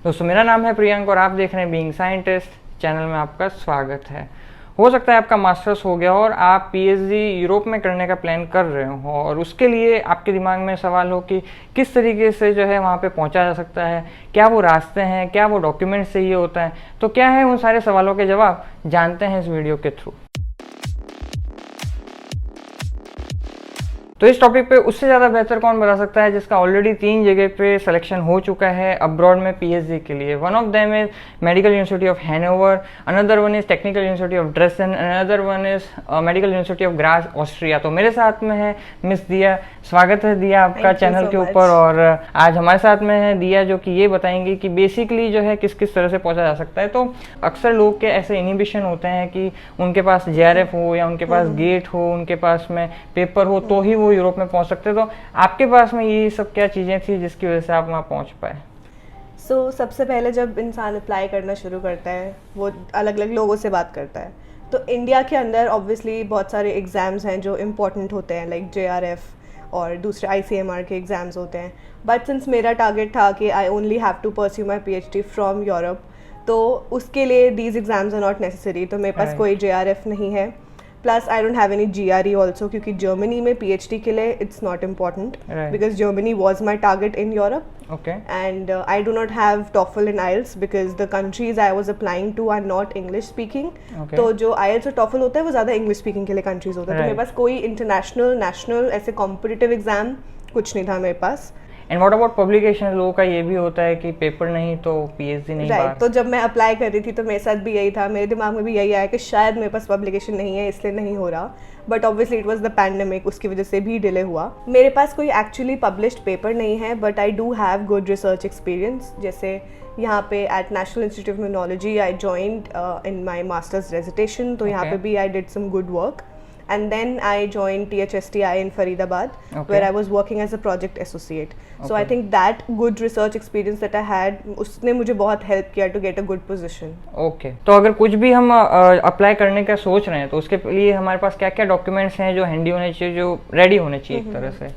दोस्तों मेरा नाम है प्रियंक और आप देख रहे हैं बीइंग साइंटिस्ट चैनल में आपका स्वागत है। हो सकता है आपका मास्टर्स हो गया और आप पीएचडी यूरोप में करने का प्लान कर रहे हो और उसके लिए आपके दिमाग में सवाल हो कि किस तरीके से जो है वहाँ पे पहुँचा जा सकता है, क्या वो रास्ते हैं, क्या वो डॉक्यूमेंट्स चाहिए होता है। तो क्या है उन सारे सवालों के जवाब जानते हैं इस वीडियो के थ्रू। तो इस टॉपिक पे उससे ज़्यादा बेहतर कौन बता सकता है जिसका ऑलरेडी 3 जगह पे सिलेक्शन हो चुका है अब्रॉड में पीएचडी के लिए। One of them is medical university of Hanover, another one is technical university of Dresden, another one is medical university of Graz Austria. तो मेरे साथ में है मिस दिया। स्वागत है दिया आपका चैनल के ऊपर। और आज हमारे साथ में है दिया जो कि ये बताएंगी कि बेसिकली जो है किस किस तरह से पहुंचा जा सकता है। तो अक्सर लोग के ऐसे इनिबिशन होते हैं कि उनके पास जेआरएफ हो या उनके पास गेट हो, उनके पास में पेपर हो तो ही वो यूरोप में पहुंच सकते हैं। तो आपके पास में ये सब क्या चीज़ें थी जिसकी वजह से आप वहाँ पहुंच पाए? सबसे पहले जब इंसान अप्लाई करना शुरू करता है वो अलग अलग लोगों से बात करता है। तो इंडिया के अंदर ऑब्वियसली बहुत सारे एग्ज़ाम्स हैं जो इम्पोर्टेंट होते हैं, लाइक जेआरएफ और दूसरे आईसीएमआर के एग्ज़ाम्स होते हैं। बट सिंस मेरा टारगेट था कि I only have to pursue my PhD from Europe, तो उसके लिए these exams are not necessary. तो मेरे पास कोई जेआरएफ नहीं है, plus I don't have any GRE also, क्योंकि जर्मनी में पीएचडी के लिए it's not important because Germany was my target in Europe. Okay. And I do not have TOEFL and IELTS because the countries I was applying to are not English speaking. Okay. तो जो IELTS और TOEFL होता है वो ज़्यादा English speaking के लिए countries होता है। तो मेरे पास कोई इंटरनेशनल नेशनल ऐसे कॉम्पिटिटिव एग्जाम कुछ नहीं था मेरे पास। And what about publication? लोगों का ये भी होता है कि पेपर नहीं तो पीएचडी नहीं। राइट। तो जब मैं अप्लाई कर रही थी तो मेरे साथ भी यही था, मेरे दिमाग में भी यही आया कि शायद मेरे पास पब्लिकेशन नहीं है इसलिए नहीं हो रहा। But obviously it was the pandemic, उसकी वजह से भी डिले हुआ। मेरे पास कोई एक्चुअली पब्लिश्ड पेपर नहीं है, but I do have good research experience. जैसे यहाँ पे at National Institute of Immunology I joined in my masters dissertation, तो यहाँ पे भी I did some good work. And then I joined THSTI in Faridabad, where I was working as a project associate. So I think that good research experience that I had, उसने मुझे बहुत help किया to get a good position. Okay. तो अगर कुछ भी हम apply करने का सोच रहे हैं तो उसके लिए हमारे पास क्या क्या डॉक्यूमेंट्स हैं जो हैंडी होने चाहिए, जो रेडी होने चाहिए एक तरह से?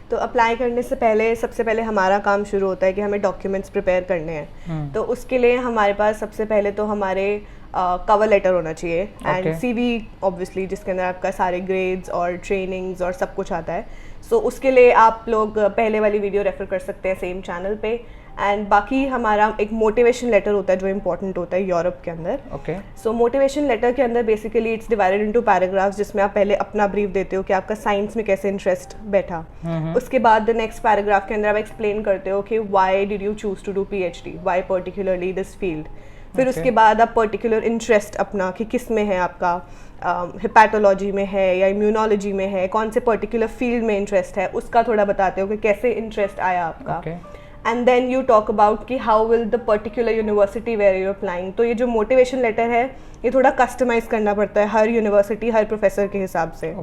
तो अप्लाई करने से पहले सबसे पहले हमारा काम शुरू होता है कि हमें डॉक्यूमेंट्स प्रिपेयर करने हैं। तो उसके लिए हमारे पास सबसे पहले तो हमारे कवर लेटर होना चाहिए एंड सीवी ऑब्वियसली, जिसके अंदर आपका सारे ग्रेड्स और ट्रेनिंग्स और सब कुछ आता है। सो उसके लिए आप लोग पहले वाली वीडियो रेफर कर सकते हैं सेम चैनल पे। एंड बाकी हमारा एक मोटिवेशन लेटर होता है जो इम्पोर्टेंट होता है यूरोप के अंदर। सो मोटिवेशन लेटर के अंदर basically it's divided into paragraphs, जिसमें आप पहले अपना ब्रीफ देते हो कि आपका साइंस में कैसे इंटरेस्ट बैठा। उसके बाद द नेक्स्ट पैराग्राफ के अंदर आप एक्सप्लेन करते हो कि why did you choose to do PhD, why particularly this field. फिर उसके बाद आप पर्टिकुलर इंटरेस्ट अपना कि किस में है आपका, हिपैथोलॉजी में है या इम्यूनोलॉजी में है, कौन से पर्टिकुलर फील्ड में इंटरेस्ट है, उसका थोड़ा बताते हो कि कैसे इंटरेस्ट आया आपका। And then you talk about कि how will the particular university where you applying. तो ये जो मोटिवेशन लेटर है ये थोड़ा कस्टमाइज करना पड़ता है हर यूनिवर्सिटी, हर प्रोफेसर के हिसाब से।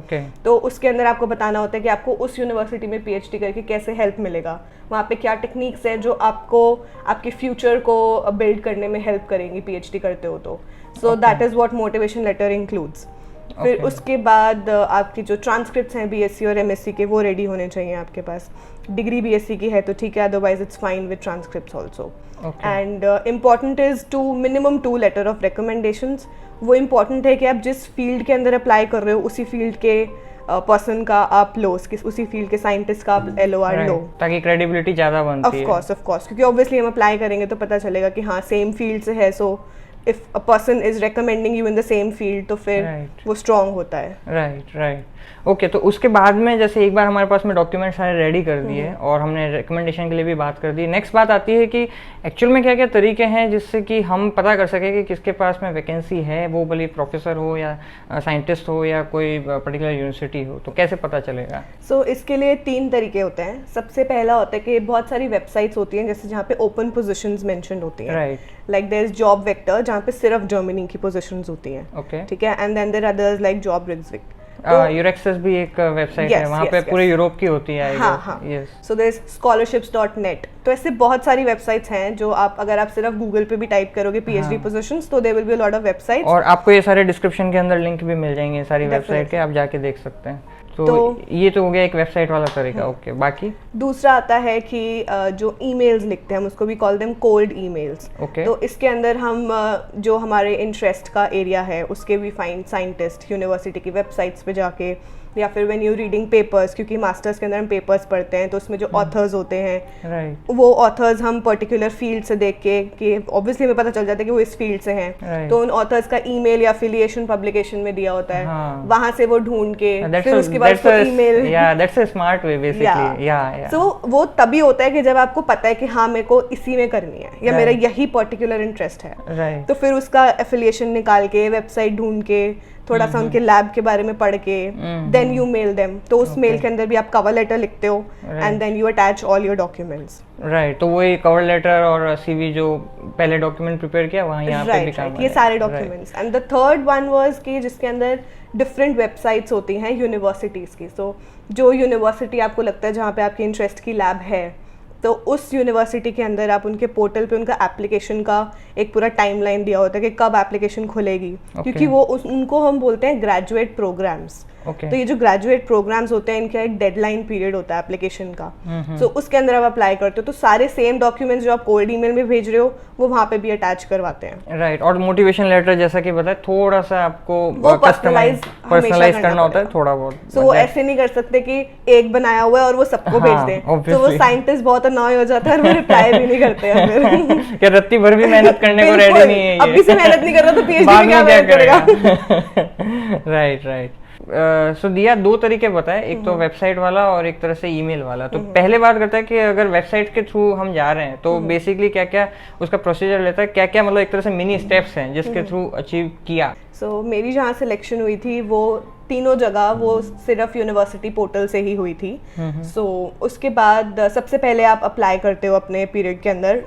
तो उसके अंदर आपको बताना होता है कि आपको उस यूनिवर्सिटी में पीएचडी करके कैसे हेल्प मिलेगा, वहाँ पे क्या टेक्निक्स है जो आपको आपके फ्यूचर को बिल्ड करने में हेल्प करेंगी पीएचडी करते हो तो। So that is what motivation letter includes. फिर उसके बाद आपकी जो ट्रांसक्रिप्ट्स हैं बीएससी और एमएससी के वो रेडी होने चाहिए आपके पास। डिग्री बीएससी की है तो ठीक है, otherwise it's fine with transcripts also. And important is to minimum 2 letter of recommendations. वो इम्पॉर्टेंट है कि आप जिस फील्ड के अंदर अप्लाई कर रहे हो उसी फील्ड के पर्सन का आप लो, उसी फील्ड के साइंटिस्ट का आप LOR लो, ताकि क्रेडिबिलिटी ज़्यादा बनती है। ऑफ कोर्स, क्योंकि ऑब्वियसली हम अप्लाई करेंगे तो पता चलेगा कि हाँ सेम फील्ड से है। So if a person is recommending you in the same field तो फिर वो स्ट्रॉन्ग होता है। राइट। ओके, तो उसके बाद में जैसे एक बार हमारे पास में डॉक्यूमेंट सारे रेडी कर दिए और हमने रिकमेंडेशन के लिए भी बात कर दी, नेक्स्ट बात आती है कि एक्चुअल में क्या क्या तरीके हैं जिससे कि हम पता कर सकें कि किसके पास में वैकेंसी है, वो भले प्रोफेसर हो या साइंटिस्ट हो या कोई पर्टिकुलर यूनिवर्सिटी हो, तो कैसे पता चलेगा? सो इसके लिए 3 तरीके होते हैं। सबसे पहला होता है कि बहुत सारी वेबसाइट्स होती हैं जैसे जहाँ पे ओपन पोजीशंस मेंशन्ड होती हैं, right, like there is job vector जहाँ पे सिर्फ जर्मनी की पोजीशंस होती हैं, ठीक है। And then there others like job रिक्सविक। यूरेक्सस भी एक वेबसाइट है, वहाँ पे पूरे यूरोप की होती है। हाँ। So there is scholarships.net। तो ऐसे बहुत सारी वेबसाइट्स हैं जो आप अगर आप सिर्फ गूगल पे भी टाइप करोगे पीएचडी पोजीशंस तो there will be a lot of websites, और आपको ये सारे डिस्क्रिप्शन के अंदर लिंक भी मिल जाएंगे सारी वेबसाइट के, आप जाके देख सकते हैं। तो ये तो हो गया एक वेबसाइट वाला तरीका। ओके, बाकी दूसरा आता है कि जो ईमेल्स लिखते हैं हम उसको भी कॉल देम कोल्ड ईमेल्स। तो इसके अंदर हम जो हमारे इंटरेस्ट का एरिया है उसके भी फाइंड साइंटिस्ट यूनिवर्सिटी की वेबसाइट्स पे जाके, या फिर व्हेन यू रीडिंग पेपर्स, क्योंकि मास्टर्स के अंदर हम पेपर्स पढ़ते हैं तो उसमें जो ऑथर्स होते हैं वो ऑथर्स हम पर्टिकुलर फील्ड से देख के, कि ऑब्वियसली हमें पता चल जाता है कि वो इस फील्ड से हैं, तो उन ऑथर्स का ईमेल या अफिलिएशन पब्लिकेशन में दिया होता है, वहां से वो ढूंढ के फिर उसके बाद email, that's a smart way basically. So वो तभी होता है कि जब आपको पता है कि हाँ मेरे को इसी में करनी है या मेरा यही पर्टिकुलर इंटरेस्ट है, तो फिर उसका एफिलिएशन निकाल के, वेबसाइट ढूंढ के, थोड़ा सा उनके लैब के बारे में पढ़ के, देन यू मेल देम। तो उस मेल के अंदर भी आप कवर लेटर लिखते हो and then you attach all your documents. Right, तो वही कवर लेटर और सीवी जो पहले डॉक्यूमेंट प्रिपेयर किया वहाँ यहाँ पे भी काम, ये सारे documents. And the third one was कि जिसके अंदर डिफरेंट वेबसाइट्स होती हैं यूनिवर्सिटीज़ की। सो जो यूनिवर्सिटी आपको लगता है जहाँ पे आपके इंटरेस्ट की लैब है, तो उस यूनिवर्सिटी के अंदर आप उनके पोर्टल पे उनका एप्लीकेशन का एक पूरा टाइमलाइन दिया होता है कि कब एप्लीकेशन खुलेगी, क्योंकि वो उनको हम बोलते हैं ग्रेजुएट प्रोग्राम्स। तो ये जो ग्रेजुएट प्रोग्राम्स होते हैं इनका एक डेडलाइन पीरियड होता है एप्लीकेशन का, तो उसके अंदर आप अप्लाई करते हो, तो सारे सेम डॉक्यूमेंट्स जो आप कोल्ड ईमेल में भेज रहे हो वो वहाँ पे भी अटैच करवाते हैं। राइट, और मोटिवेशन लेटर जैसा कि बताया थोड़ा सा आपको पर्सनलाइज करना होता है थोड़ा बहुत। तो वो ऐसे नहीं कर सकते कि एक बनाया हुआ है और वो सबको भेज दें, तो वो साइंटिस्ट बहुत अनॉय हो जाता है और वो रिप्लाई भी नहीं करते हैं फिर। क्या रत्ती भर भी मेहनत करने को रेडी नहीं है, अभी से मेहनत नहीं कर रहा तो पीएचडी में क्या मेहनत करेगा। राइट। सो दिया दो तरीके बताए, एक तो वेबसाइट वाला और एक तरह से ईमेल वाला। तो पहले बात करता है कि अगर वेबसाइट के थ्रू हम जा रहे हैं तो बेसिकली क्या क्या उसका प्रोसीजर लेता है, क्या क्या मतलब एक तरह से मिनी स्टेप्स हैं जिसके थ्रू अचीव किया। सो मेरी जहाँ सिलेक्शन हुई थी वो तीनों जगह वो सिर्फ यूनिवर्सिटी पोर्टल से ही हुई थी। सो उसके बाद सबसे पहले आप अप्लाई करते हो अपने पीरियड के अंदर।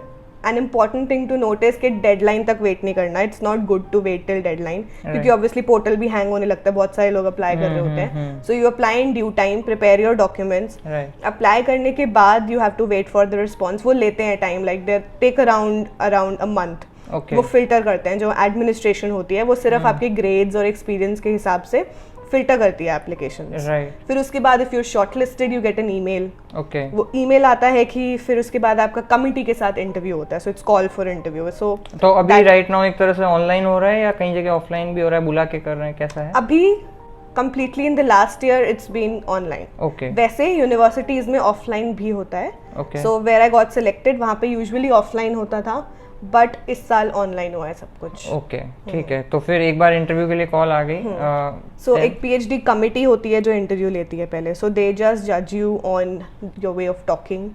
An important thing to notice कि डेडलाइन तक वेट नहीं करना, it's not good to wait till deadline, क्योंकि ऑब्वियसली पोर्टल भी हैंग होने लगता है, बहुत सारे लोग अप्लाई कर रहे होते हैं। So you apply in due time, prepare your documents. Apply करने के बाद you have to wait for the response. वो लेते हैं time, like they take around a month. वो फिल्टर करते हैं, जो एडमिनिस्ट्रेशन होती है वो सिर्फ आपके ग्रेड्स और एक्सपीरियंस के हिसाब से फिल्टर करती है एप्लीकेशंस। फिर उसके बाद if you are shortlisted you get an email. वो ईमेल आता है कि फिर उसके बाद आपका कमिटी के साथ इंटरव्यू होता है, so it's call for interview. So तो अभी राइट नाउ एक तरह से ऑनलाइन हो रहा है या कहीं जगह ऑफलाइन भी हो रहा है, बुला के कर रहे हैं, कैसा है? अभी completely in the last year it's been online। वैसे यूनिवर्सिटीज में ऑफलाइन भी होता है। So where I got selected वहाँ पे यूजुअली ऑफलाइन होता था, बट इस साल ऑनलाइन हुआ है सब कुछ। ओके, ठीक है। तो फिर एक बार इंटरव्यू के लिए कॉल आ गई। सो एक पीएचडी कमिटी होती है जो इंटरव्यू लेती है पहले। सो दे जस्ट जज you on your way of talking.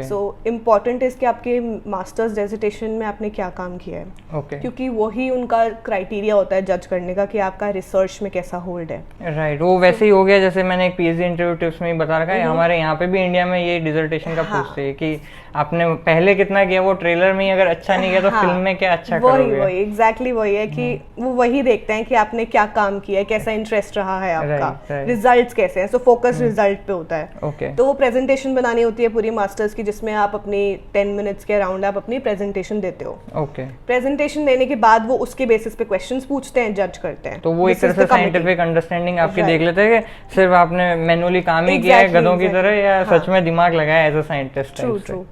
So important है कि आपके मास्टर्स डिसर्टेशन में आपने क्या काम किया है, क्योंकि वही उनका क्राइटेरिया होता है जज करने का कि आपका रिसर्च में कैसा होल्ड है। राइट, वो वैसे ही हो गया जैसे मैंने एक पीएचडी इंटरव्यू टिप्स में ही बता रखा है, हमारे यहाँ पे भी इंडिया में ये डिसर्टेशन का पूछते हैं कि आपने पहले कितना किया, वो ट्रेलर में ही अगर अच्छा नहीं किया तो फिल्म में क्या अच्छा करोगे। वही एग्जैक्टली वही है कि वो वही देखते हैं कि आपने क्या काम किया है, कैसा इंटरेस्ट रहा है आपका, रिजल्ट्स कैसे हैं। सो फोकस रिजल्ट पे होता है। तो वो प्रेजेंटेशन बनानी होती है पूरी मास्टर्स की, जिसमें आप अपनी 10 मिनट्स के अराउंड आप अपनी प्रेजेंटेशन देते हो। प्रेजेंटेशन देने के बाद वो उसके बेसिस पे क्वेश्चंस पूछते हैं, जज करते हैं। तो वो एक तरह से साइंटिफिक अंडरस्टैंडिंग आपकी देख लेते हैं कि सिर्फ आपने मैन्युअली काम ही किया है गधों की तरह, या सच में दिमाग लगाया एज अ साइंटिस्ट। ट्रू।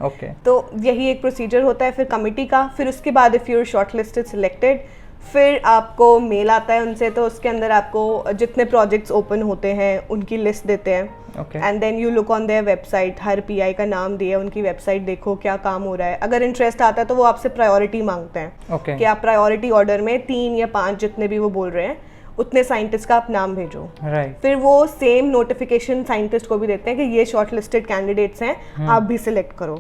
तो यही एक प्रोसीजर होता है फिर कमिटी का। फिर उसके बाद if you are shortlisted selected, फिर आपको मेल आता है उनसे, तो उसके अंदर आपको जितने प्रोजेक्ट्स ओपन होते हैं उनकी लिस्ट देते हैं। And then you look on their website, हर पीआई का नाम दिया, उनकी वेबसाइट देखो क्या काम हो रहा है। अगर इंटरेस्ट आता है तो वो आपसे प्रायोरिटी मांगते हैं कि आप प्रायोरिटी ऑर्डर में 3 या 5 जितने भी वो बोल रहे हैं उतने साइंटिस्ट का आप नाम भेजो। फिर वो सेम नोटिफिकेशन साइंटिस्ट को भी देते हैं कि ये शॉर्टलिस्टेड कैंडिडेट्स हैं, आप भी सिलेक्ट करो।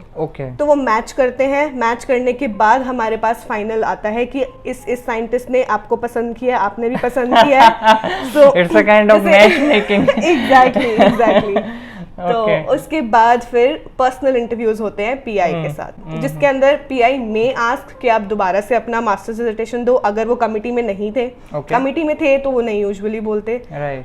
तो वो मैच करते हैं। मैच करने के बाद हमारे पास फाइनल आता है कि इस साइंटिस्ट ने आपको पसंद किया, आपने भी पसंद किया है। So it's a kind of match making. Exactly. तो उसके बाद फिर पर्सनल इंटरव्यूज होते हैं पीआई के साथ, जिसके अंदर पीआई में आस्क कि आप दोबारा से अपना मास्टर्स डिसर्टेशन दो। अगर वो कमिटी में नहीं थे, कमिटी में थे तो वो नहीं यूजुअली बोलते,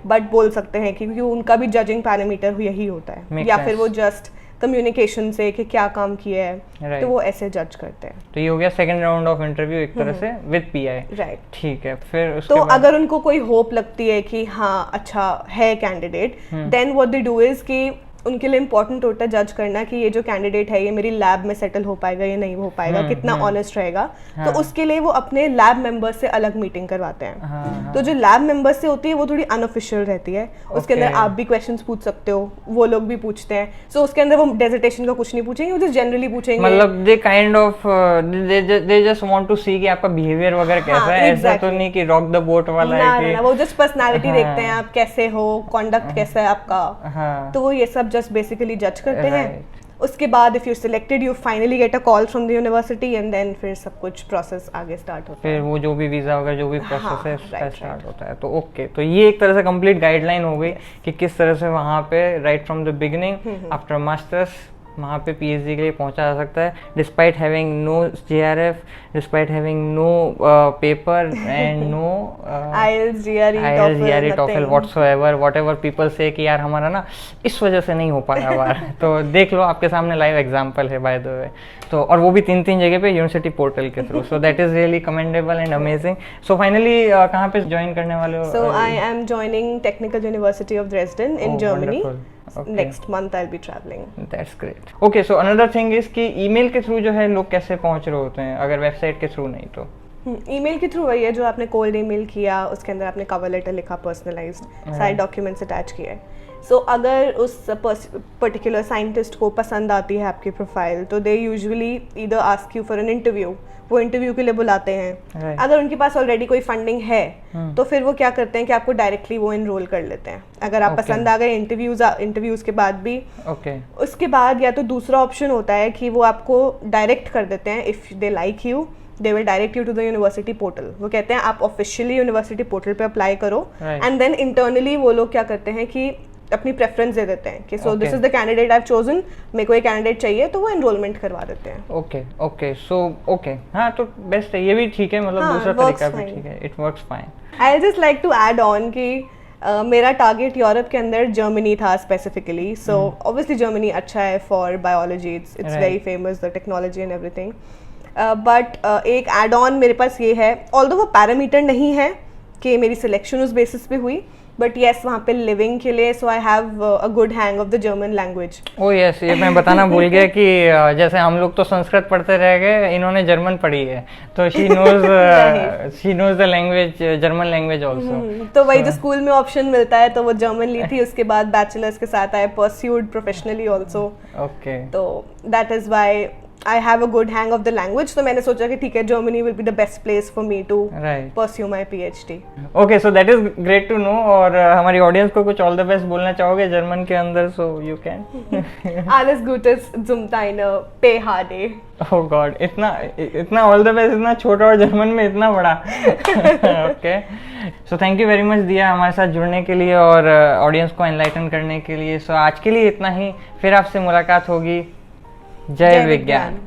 बट बोल सकते हैं क्योंकि उनका भी जजिंग पैरामीटर यही होता है। या फिर वो जस्ट कम्युनिकेशन से कि क्या काम किया है, Right. तो वो ऐसे जज करते हैं। तो ये हो गया सेकंड राउंड ऑफ इंटरव्यू एक तरह से विद पीआई। राइट। ठीक है, फिर उसके तो बाद अगर उनको कोई होप लगती है कि हाँ अच्छा है candidate, then what they do is कि उनके लिए इंपॉर्टेंट होता है जज करना कि ये जो कैंडिडेट है ये मेरी लैब में सेटल हो पाएगा या नहीं हो पाएगा, कितना ऑनेस्ट रहेगा। तो उसके लिए वो अपने लैब मेंबर्स से अलग मीटिंग करवाते हैं। तो जो लैब मेंबर्स से होती है वो थोड़ी अनऑफिशियल रहती है, उसके अंदर आप भी क्वेश्चंस पूछ सकते हो, वो लोग भी पूछते हैं। सो उसके अंदर वो डेजिटेशन का कुछ नहीं पूछेंगे, वो जस्ट जनरली पूछेंगे, मतलब they kind of they just want to see कि आपका बिहेवियर वगैरह कैसा है, ऐसा तो नहीं कि रॉक द बोट वाला है कि वो जस्ट पर्सनालिटी देखते हैं, आप कैसे हो, कॉन्डक्ट कैसा है आपका। तो वो ये सब जस्ट बेसिकली जज करते हैं। उसके बाद if you selected you finally get a call from the university and then फिर सब कुछ प्रोसेस आगे स्टार्ट होता है। फिर वो जो भी वीजा होगा, जो भी प्रोसेस है उसका स्टार्ट होता है। तो ओके, तो ये एक तरह से कंप्लीट गाइडलाइन हो गई कि किस तरह से वहाँ पे right from the beginning after masters वहाँ पे पीएचडी के लिए पहुंचा जा सकता है, despite having no JRF, despite having no paper and no IELTS, GRE, TOEFL whatsoever, whatever people से कि यार हमारा ना इस वजह से नहीं हो पाया बार। तो देख लो, आपके सामने लाइव एग्जांपल है बाय द वे। तो और वो भी 3 जगह पे यूनिवर्सिटी पोर्टल के थ्रू। So that is really commendable and amazing. So finally कहाँ पे ज्वाइन करने वाले हो? So I am joining Technical university of Dresden in Germany. Okay. Next month I'll be traveling. That's great. Okay, so another thing is कि email के through जो है लोग कैसे पहुंच रहे होते हैं अगर वेबसाइट के थ्रू नहीं तो? ईमेल के थ्रू वही है जो आपने कोल्ड ईमेल किया, उसके अंदर आपने कवर लेटर लिखा, पर्सनलाइज्ड सारे डॉक्यूमेंट्स अटैच किए। सो अगर उस पर्टिकुलर साइंटिस्ट को पसंद आती है आपकी प्रोफाइल, तो they usually either ask you for an interview, वो इंटरव्यू के लिए बुलाते हैं। अगर उनके पास ऑलरेडी कोई फंडिंग है तो फिर वो क्या करते हैं कि आपको डायरेक्टली वो एनरोल कर लेते हैं। अगर आप पसंद आ गए इंटरव्यूज के बाद भी, उसके बाद या तो दूसरा ऑप्शन होता है कि वो आपको डायरेक्ट कर देते हैं। If they like you they will direct you to the university portal. वो कहते हैं आप ऑफिशियली यूनिवर्सिटी पोर्टल पे अप्लाई करो, एंड देन इंटरनली वो लोग क्या करते हैं कि अपनी प्रेफरेंस दे देते हैं कि so this is the candidate I have chosen, मेरे को ये कैंडिडेट चाहिए, तो वो एनरोलमेंट करवा देते हैं। ओके सो ओके, हाँ तो बेस्ट है, ये भी ठीक है, मतलब दूसरा तरीका भी ठीक है, it works fine. I just like to add on कि मेरा टारगेट यूरोप के अंदर जर्मनी था स्पेसिफिकली। सो ऑब्वियसली जर्मनी अच्छा है for biology, it's very famous, the technology and everything. But एक एड ऑन मेरे पास ये है, ऑल्दो वो पैरामीटर नहीं है कि मेरी सिलेक्शन उस बेसिस पे हुई, बट येस वहाँ पे लिविंग के लिए so I have a good hang of the German language. Oh yes, ये मैं बताना भूल गया कि जैसे हम लोग तो संस्कृत पढ़ते रह गए, इन्होंने जर्मन पढ़ी है, तो she knows the language, German language also. तो वही जो स्कूल में ऑप्शन मिलता है तो वो जर्मन ली थी, उसके बाद बैचलर्स के साथ आई परस्यूड प्रोफेशनली आल्सो। ओके, तो that is why I have a good hang of the language, तो मैंने सोचा कि ठीक है Germany will be the best place for me to pursue my PhD. Okay, so that is great to know। और हमारी audience को कुछ all the best बोलना चाहोगे जर्मन के अंदर? So you can. Alles Gutes zum deine PhD. Oh God, इतना all the best, इतना छोटा और जर्मन में इतना बड़ा। Okay, so thank you very much दिया हमारे साथ जुड़ने के लिए और ऑडियंस को एनलाइटन करने के लिए। So आज के लिए इतना ही, फिर आपसे मुलाकात होगी। जय विज्ञान।